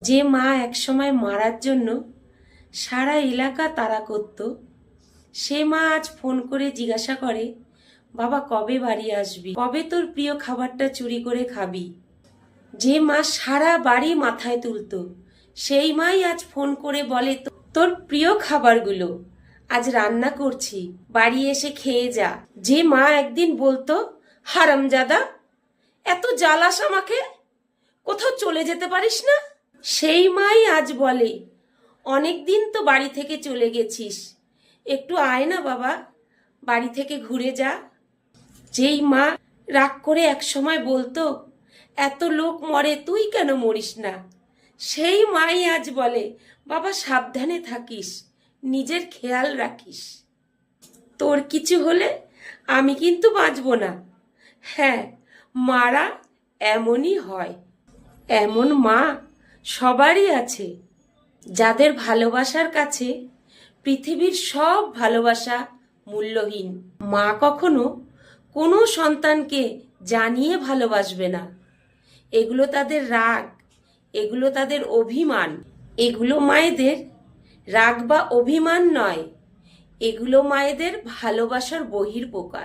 যে মা একসময় মারার জন্য সারা এলাকা তাড়া করত, সে মা আজ ফোন করে জিজ্ঞাসা করে, বাবা কবে বাড়ি আসবি, কবে তোর প্রিয় খাবারটা চুরি করে খাবি। যে মা সারা বাড়ি মাথায় তুলতো, সেই মাই আজ ফোন করে বলে, তোর প্রিয় খাবারগুলো আজ রান্না করছি, বাড়ি এসে খেয়ে যা। যে মা একদিন বলতো, হারামজাদা এত জ্বালাস আমাকে, কোথাও চলে যেতে পারিস না, সেই মাই আজ বলে, অনেক দিন তো বাড়ি থেকে চলে গেছিস, একটু আয় না বাবা, বাড়ি থেকে ঘুরে যা। যেই মা রাগ করে এক সময় বলতো, এত লোক মরে তুই কেন মরিস না, সেই মাই আজ বলে, বাবা সাবধানে থাকিস, নিজের খেয়াল রাখিস, তোর কিছু হলে আমি কিন্তু বাঁচব না। হ্যাঁ, মারা এমনই হয়। এমন মা সবারই আছে, যাদের ভালোবাসার কাছে পৃথিবীর সব ভালোবাসা মূল্যহীন। মা কখনো কোনো সন্তানকে জানিয়ে ভালোবাসবে না, এগুলো তাদের রাগ, এগুলো তাদের অভিমান। এগুলো মায়েদের রাগ বা অভিমান নয়, এগুলো মায়েদের ভালোবাসার বহিঃপ্রকাশ।